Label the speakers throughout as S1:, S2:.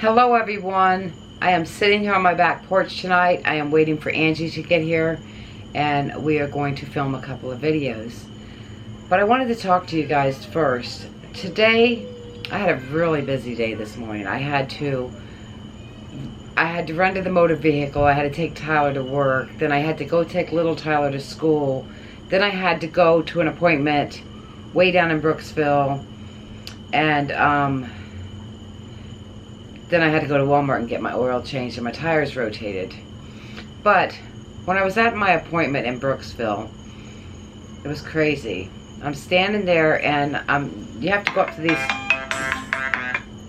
S1: Hello everyone. I am sitting here on my back porch tonight. I am waiting for Angie to get here and we are going to film a couple of videos. But I wanted to talk to you guys first. Today, I had a really busy day this morning. I had to run to the motor vehicle. I had to take Tyler to work. Then I had to go take little Tyler to school. Then I had to go to an appointment way down in Brooksville. And then I had to go to Walmart and get my oil changed and my tires rotated. But when I was at my appointment in Brooksville, it was crazy. I'm standing there and you have to go up to these...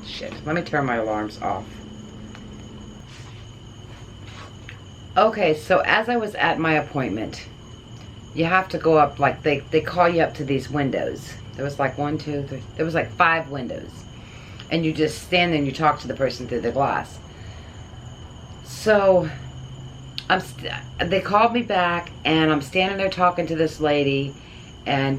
S1: Shit, let me turn my alarms off. Okay, so as I was at my appointment, you have to go up, like, they call you up to these windows. There was like 1, 2, 3, there was like 5 windows. And you just stand there and you talk to the person through the glass. So, they called me back and I'm standing there talking to this lady. And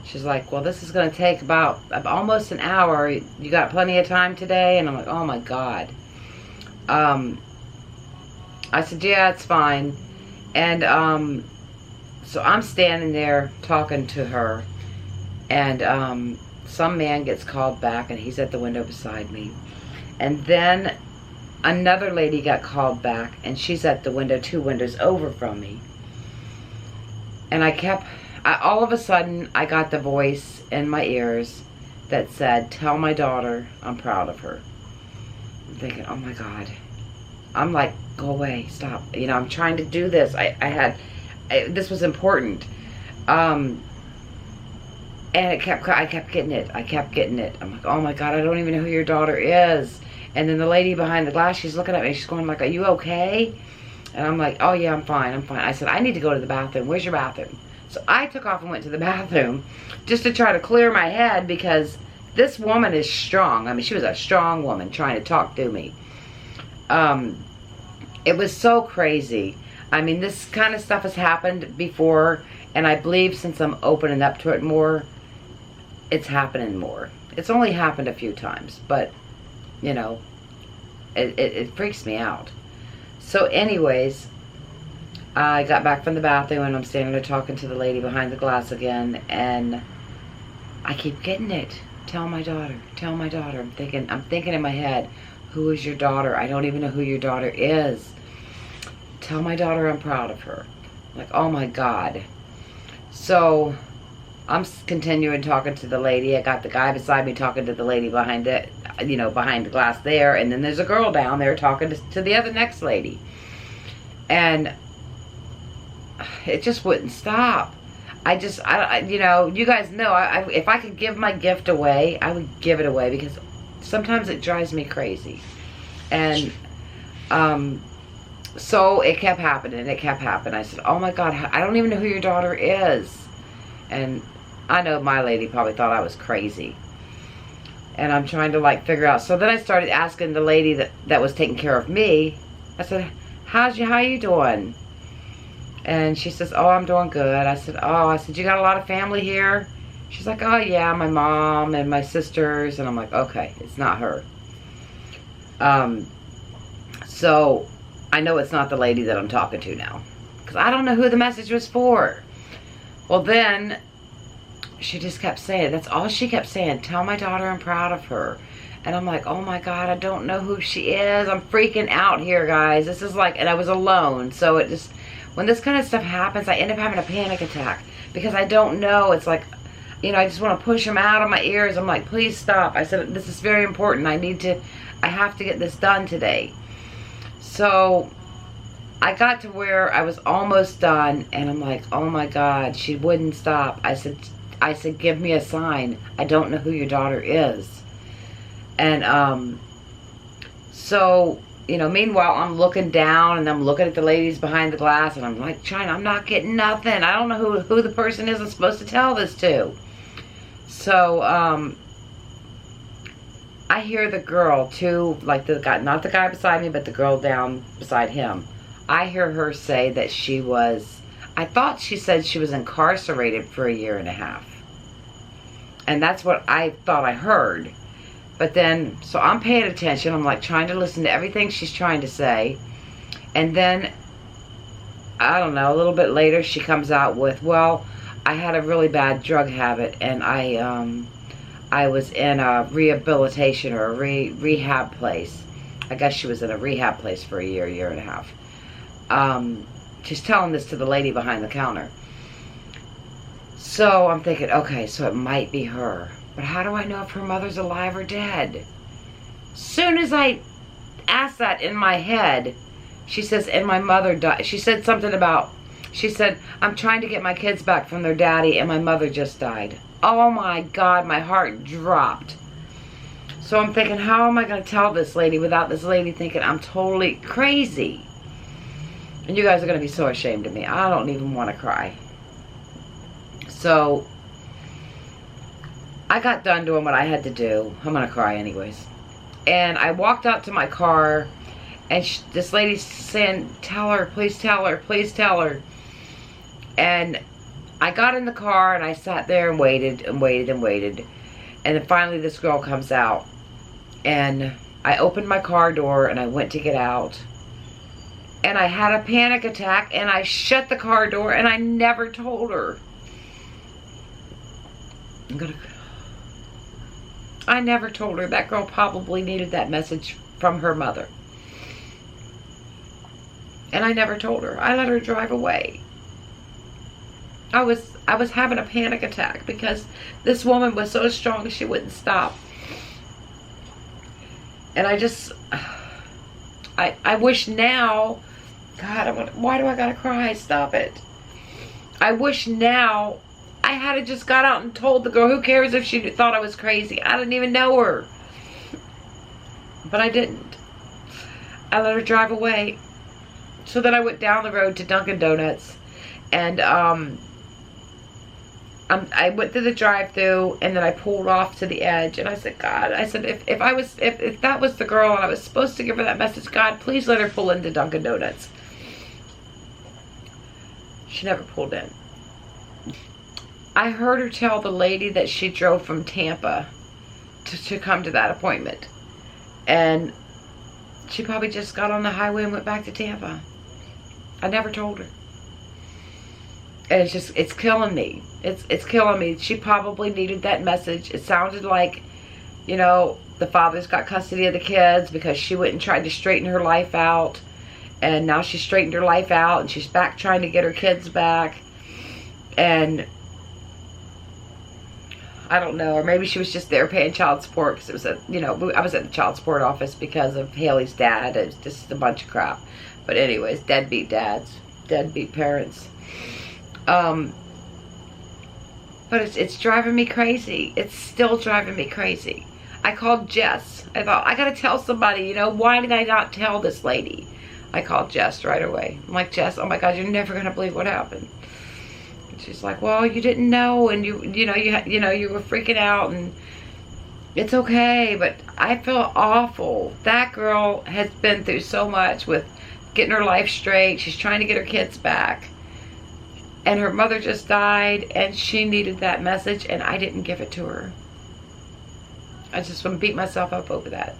S1: she's like, well, this is going to take about almost an hour. You got plenty of time today? And I'm like, oh my God. I said, yeah, it's fine. And so I'm standing there talking to her. And some man gets called back and he's at the window beside me. And then another lady got called back and she's at the window 2 windows over from me. And all of a sudden I got the voice in my ears that said, tell my daughter I'm proud of her. I'm thinking, oh my God. I'm like, go away, stop. You know, I'm trying to do this. This was important. And I kept getting it. I kept getting it. I'm like, oh my God, I don't even know who your daughter is. And then the lady behind the glass, she's looking at me. She's going like, are you okay? And I'm like, oh yeah, I'm fine, I'm fine. I said, I need to go to the bathroom. Where's your bathroom? So I took off and went to the bathroom just to try to clear my head because this woman is strong. I mean, she was a strong woman trying to talk to me. It was so crazy. I mean, this kind of stuff has happened before, and I believe since I'm opening up to it more, it's happening more. It's only happened a few times, but, you know, it freaks me out. So anyways, I got back from the bathroom and I'm standing there talking to the lady behind the glass again, and I keep getting it. Tell my daughter, tell my daughter. I'm thinking in my head, who is your daughter? I don't even know who your daughter is. Tell my daughter I'm proud of her. Like, oh my God. So I'm continuing talking to the lady. I got the guy beside me talking to the lady behind it, you know, behind the glass there. And then there's a girl down there talking to the other next lady. And it just wouldn't stop. You know, you guys know, if I could give my gift away, I would give it away because sometimes it drives me crazy. And, so it kept happening. It kept happening. I said, oh my God, I don't even know who your daughter is. And I know my lady probably thought I was crazy. And I'm trying to like figure out. So then I started asking the lady that was taking care of me. I said, how you doing? And she says, oh, I'm doing good. I said, you got a lot of family here? She's like, oh yeah, my mom and my sisters. And I'm like, okay, it's not her. So I know it's not the lady that I'm talking to now. Because I don't know who the message was for. Well then, she just kept saying, that's all she kept saying, tell my daughter I'm proud of her. And I'm like, oh my God, I don't know who she is. I'm freaking out here, guys. This is like, and I was alone. So it just, when this kind of stuff happens, I end up having a panic attack. Because I don't know, it's like, you know, I just want to push them out of my ears. I'm like, please stop. I said, this is very important. I have to get this done today. So I got to where I was almost done and I'm like, oh my God, she wouldn't stop. I said, give me a sign. I don't know who your daughter is. And so, you know, meanwhile I'm looking down and I'm looking at the ladies behind the glass and I'm like, I'm not getting nothing. I don't know who the person is I'm supposed to tell this to. So I hear the girl too, like the guy, not the guy beside me, but the girl down beside him. I hear her say that I thought she said she was incarcerated for 1.5 years. And that's what I thought I heard. But then, so I'm paying attention. I'm like trying to listen to everything she's trying to say. And then, I don't know, a little bit later she comes out with, well, I had a really bad drug habit, and I was in a rehabilitation or a rehab place. I guess she was in a rehab place for a year and a half. She's telling this to the lady behind the counter. So I'm thinking, okay, so it might be her. But how do I know if her mother's alive or dead? Soon as I asked that in my head, she says, and my mother died. She said something about, she said, I'm trying to get my kids back from their daddy, and my mother just died. Oh my God, my heart dropped. So I'm thinking, how am I going to tell this lady without this lady thinking I'm totally crazy? And you guys are going to be so ashamed of me. I don't even want to cry. So I got done doing what I had to do. I'm going to cry anyways. And I walked out to my car, and this lady's saying, tell her, please tell her, please tell her. And I got in the car, and I sat there and waited and waited and waited. And then finally this girl comes out. And I opened my car door, and I went to get out. And I had a panic attack, and I shut the car door, and I never told her. I never told her. That girl probably needed that message from her mother. And I never told her. I let her drive away. I was having a panic attack because this woman was so strong she wouldn't stop. And I just, I wish now, God, why do I gotta cry? Stop it. I wish now I had to just got out and told the girl. Who cares if she thought I was crazy? I didn't even know her. But I didn't. I let her drive away. So then I went down the road to Dunkin' Donuts. And I went through the drive-thru, and then I pulled off to the edge. And I said, God, I said, if that was the girl and I was supposed to give her that message, God, please let her pull into Dunkin' Donuts. She never pulled in. I heard her tell the lady that she drove from Tampa to come to that appointment. And she probably just got on the highway and went back to Tampa. I never told her. And it's killing me. It's killing me. She probably needed that message. It sounded like, you know, the father's got custody of the kids because she went and tried to straighten her life out. And now she's straightened her life out, and she's back trying to get her kids back. And I don't know, or maybe she was just there paying child support because it was I was at the child support office because of Haley's dad. It was just a bunch of crap. But anyways, deadbeat dads, deadbeat parents. But it's driving me crazy. It's still driving me crazy. I called Jess. I thought, I gotta tell somebody, you know, why did I not tell this lady? I called Jess right away. I'm like, Jess, oh my God, you're never gonna believe what happened. And she's like, well, you didn't know, and you were freaking out, and it's okay, but I feel awful. That girl has been through so much with getting her life straight. She's trying to get her kids back. And her mother just died, and she needed that message, and I didn't give it to her. I just want to beat myself up over that.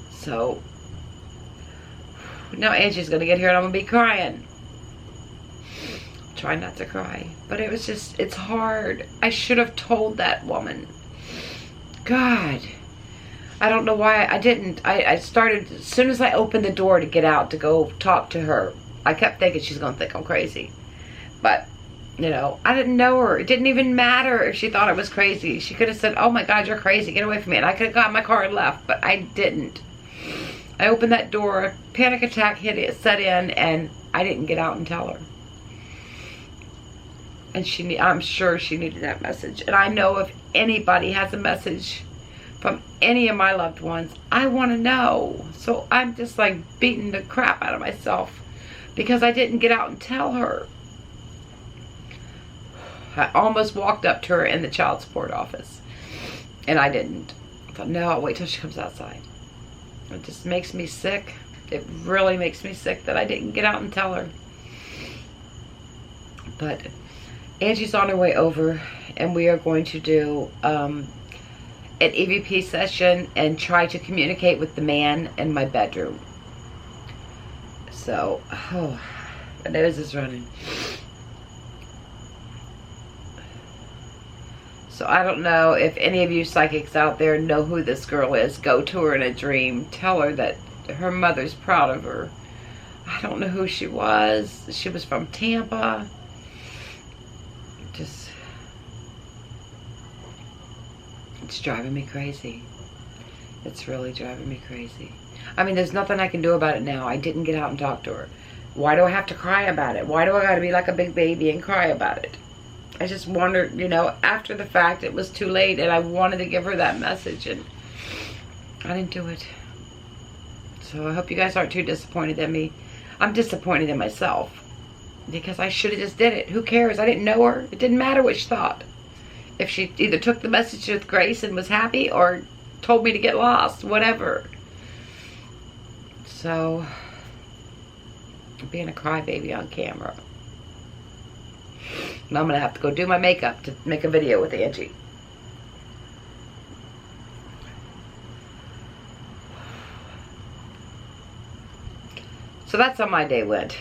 S1: So, now Angie's going to get here, and I'm going to be crying. Try not to cry. But it was just, it's hard. I should have told that woman. God. I don't know why I didn't. I started, as soon as I opened the door to get out to go talk to her, I kept thinking she's going to think I'm crazy. But, you know, I didn't know her. It didn't even matter if she thought I was crazy. She could have said, oh my God, you're crazy. Get away from me. And I could have got in my car and left. But I didn't. I opened that door. A panic attack set in. And I didn't get out and tell her. And I'm sure she needed that message. And I know if anybody has a message from any of my loved ones, I want to know. So I'm just like beating the crap out of myself because I didn't get out and tell her. I almost walked up to her in the child support office, and I didn't. I thought, no, I'll wait till she comes outside. It just makes me sick. It really makes me sick that I didn't get out and tell her. But Angie's on her way over, and we are going to do an EVP session and try to communicate with the man in my bedroom. So, oh, my nose is running. So I don't know if any of you psychics out there know who this girl is. Go to her in a dream. Tell her that her mother's proud of her. I don't know who she was. She was from Tampa. Just, it's driving me crazy. It's really driving me crazy. I mean, there's nothing I can do about it now. I didn't get out and talk to her. Why do I have to cry about it? Why do I gotta be like a big baby and cry about it? I just wondered, you know, after the fact, it was too late, and I wanted to give her that message, and I didn't do it. So I hope you guys aren't too disappointed in me. I'm disappointed in myself, because I should have just did it. Who cares? I didn't know her. It didn't matter what she thought. If she either took the message with grace and was happy, or told me to get lost, whatever. So, being a crybaby on camera. And I'm going to have to go do my makeup to make a video with Angie. So that's how my day went.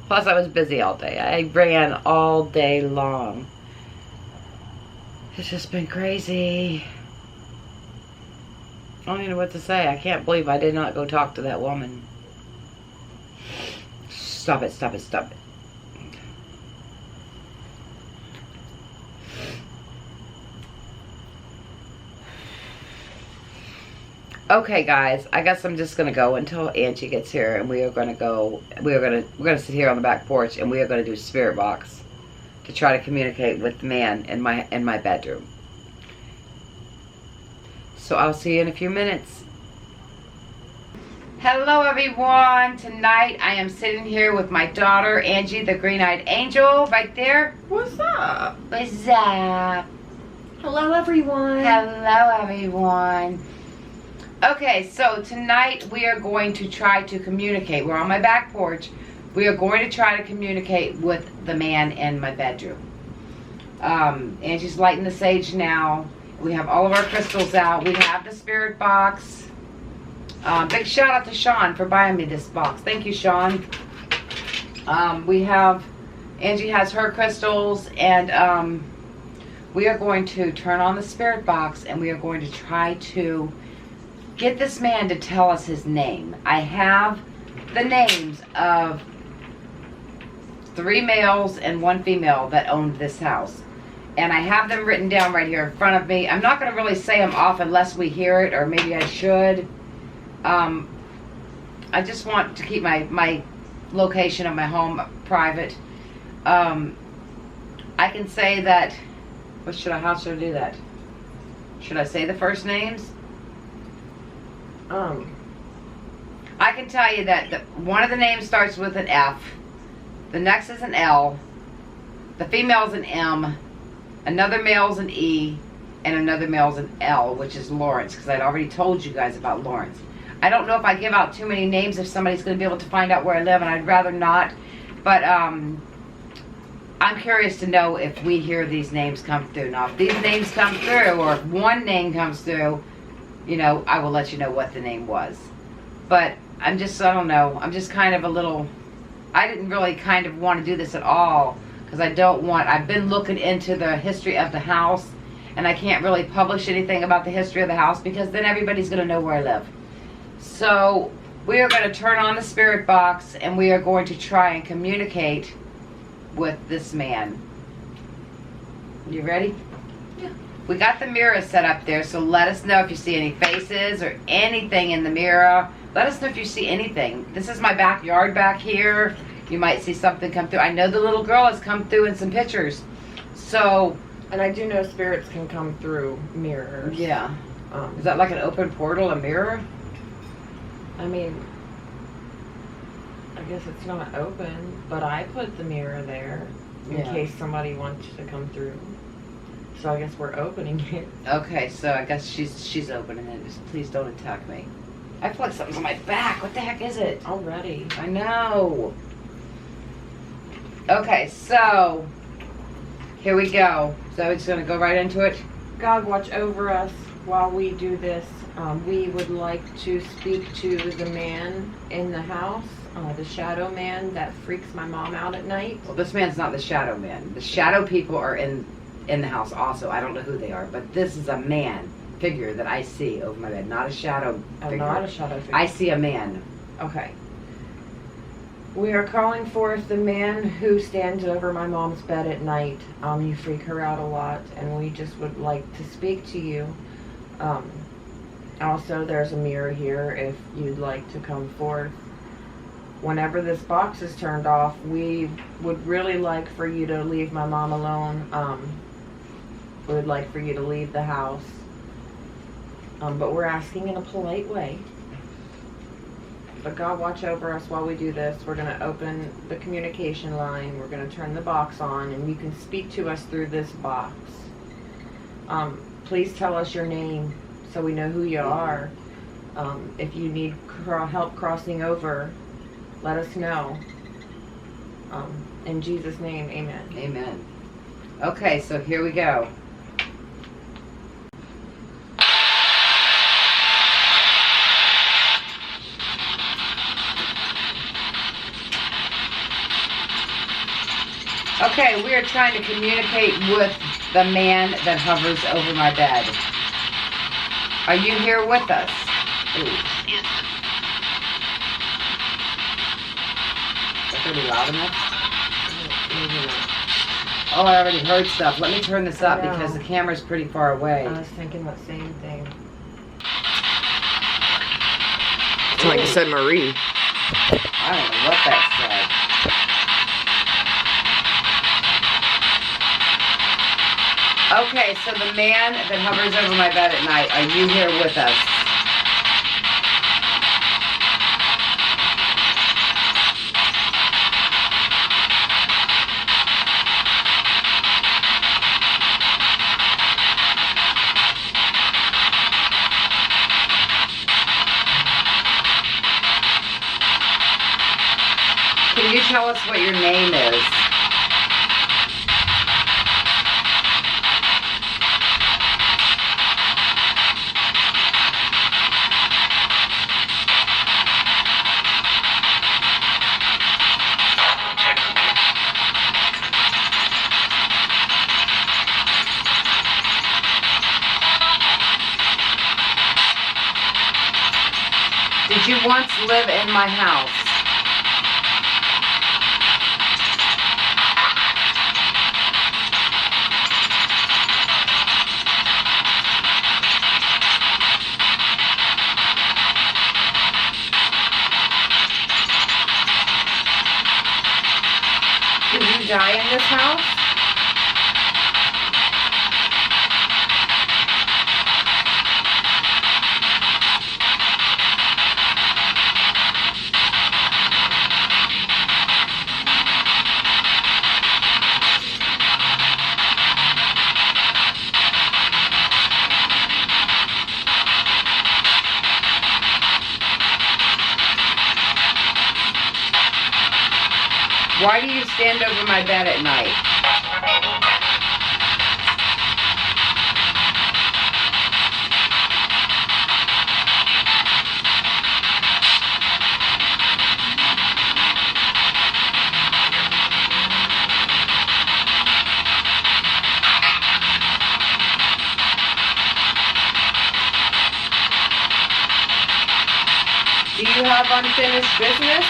S1: Plus I was busy all day. I ran all day long. It's just been crazy. I don't even know what to say. I can't believe I did not go talk to that woman. Stop it, stop it, stop it. Okay, guys, I guess I'm just gonna go until Angie gets here, and we're gonna sit here on the back porch, and we are gonna do spirit box to try to communicate with the man in my bedroom. So I'll see you in a few minutes. Hello, everyone. Tonight I am sitting here with my daughter Angie, the green-eyed angel, right there.
S2: What's up?
S1: What's up?
S2: Hello, everyone.
S1: Hello, everyone. Okay, so tonight we are going to try to communicate. We're on my back porch. We are going to try to communicate with the man in my bedroom. Angie's lighting the sage now. We have all of our crystals out. We have the spirit box. Big shout out to Sean for buying me this box. Thank you, Sean. Angie has her crystals, and we are going to turn on the spirit box, and we are going to try to get this man to tell us his name. I have the names of 3 males and 1 female that owned this house. And I have them written down right here in front of me. I'm not going to really say them off unless we hear it, or maybe I should. I just want to keep my location of my home private. I can say that, how should I do that? Should I say the first names? I can tell you that one of the names starts with an F, the next is an L, the female's an M, another male's an E, and another male's an L, which is Lawrence, because I'd already told you guys about Lawrence. I don't know if I give out too many names if somebody's going to be able to find out where I live, and I'd rather not, but I'm curious to know if we hear these names come through. Now, if these names come through, or if one name comes through, you know, I will let you know what the name was. But I don't know. I'm just kind of a little, I didn't really kind of want to do this at all, because I've been looking into the history of the house, and I can't really publish anything about the history of the house, because then everybody's going to know where I live. So we are going to turn on the spirit box, and we are going to try and communicate with this man. You ready?
S2: Yeah.
S1: We got the mirror set up there, so let us know if you see any faces or anything in the mirror. Let us know if you see anything. This is my backyard back here. You might see something come through. I know the little girl has come through in some pictures. So,
S2: and I do know spirits can come through mirrors.
S1: Yeah. Is that like an open portal, a mirror?
S2: I mean, I guess it's not open, but I put the mirror there in case somebody wants to come through. So I guess we're opening it.
S1: Okay, so I guess she's opening it. Just please don't attack me. I feel like something's on my back. What the heck is it?
S2: Already.
S1: I know. Okay, so here we go. So it's going to go right into it.
S2: God watch over us. while we do this, we would like to speak to the man in the house, the shadow man that freaks my mom out at night.
S3: Well, this man's not the shadow man. The shadow people are in the house also. I don't know who they are, but this is a man figure that I see over my bed, not a shadow figure.
S2: Not a shadow figure.
S3: I see a man.
S2: Okay. We are calling forth the man who stands over my mom's bed at night. You freak her out a lot, and we just would like to speak to you. Also, there's a mirror here if you'd like to come forth. Whenever this box is turned off, we would really like for you to leave my mom alone. We would like for you to leave the house. But we're asking in a polite way. But God, watch over us while we do this. We're going to open the communication line. We're going to turn the box on, and you can speak to us through this box. Please tell us your name so we know who you are. If you need help crossing over, let us know. In Jesus' name, amen.
S3: Amen. Okay, so here we go. Okay, we are trying to communicate with the man that hovers over my bed. Are you here with us? Ooh.
S4: Yes.
S3: Is that going to be loud enough?
S2: Maybe not.
S3: Oh, I already heard stuff. Let me turn this up
S2: I know.
S3: because the camera's pretty far away.
S2: I was thinking that same thing.
S4: It's like I said, Marie.
S3: I don't know what that said. Okay, so the man that hovers over my bed at night, are you here with us? Can you tell us what your name is? Did you once live in my house? Did you die in this house? Why do you stand over my bed at night? Do you have unfinished business?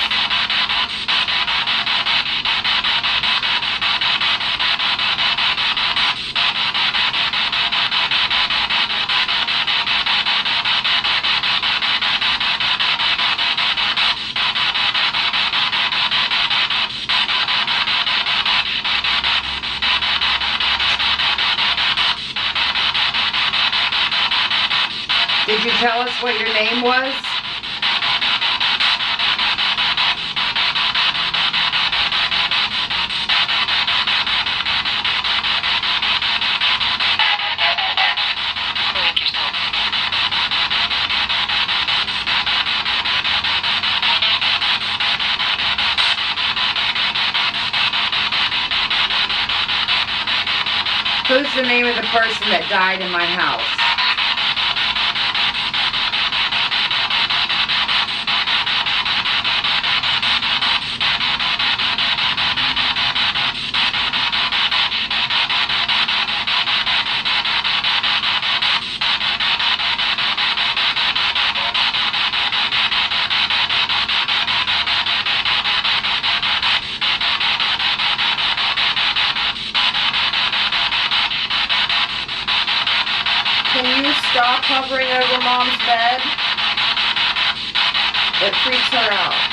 S3: Did you tell us what your name was?
S4: Make yourself.
S3: Who's the name of the person that died in my house?
S1: towel covering over Mom's bed. It freaks her out.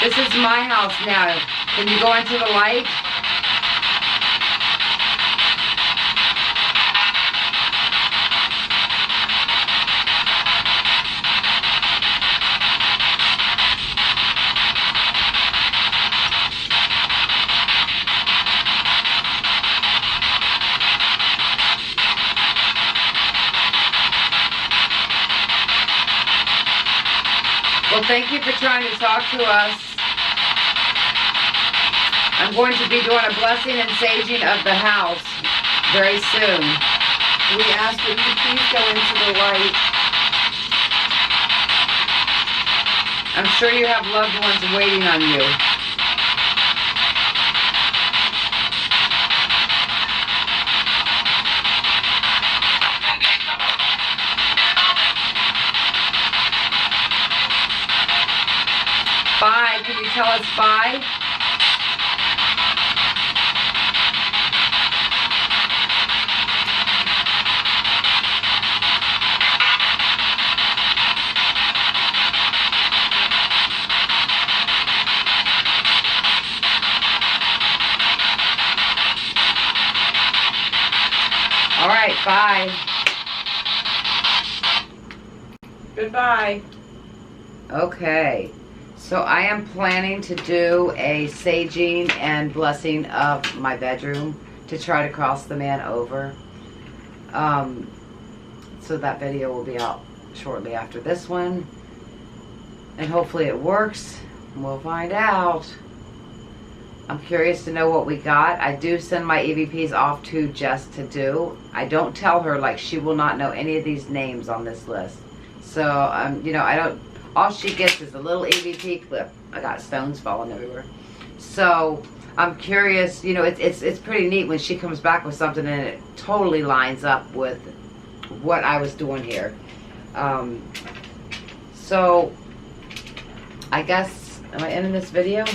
S1: This is my house now. Can you go into the light? Well, thank you for trying to talk to us. I'm going to be doing a blessing and saging of the house very soon.
S2: We ask that you please go into the light.
S1: I'm sure you have loved ones waiting on you. Bye. Can you tell us bye? All right, bye.
S2: Goodbye.
S1: Okay, so I am planning to do a saging and blessing of my bedroom to try to cross the man over. So that video will be out shortly after this one. And hopefully it works. We'll find out. I'm curious to know what we got. I do send my EVPs off to Jess to do. I don't tell her, like, she will not know any of these names on this list. So, you know, I don't, all she gets is a little EVP clip. I got stones falling everywhere. So, I'm curious, you know, it's pretty neat when she comes back with something and it totally lines up with what I was doing here. So, I guess, am I ending this video?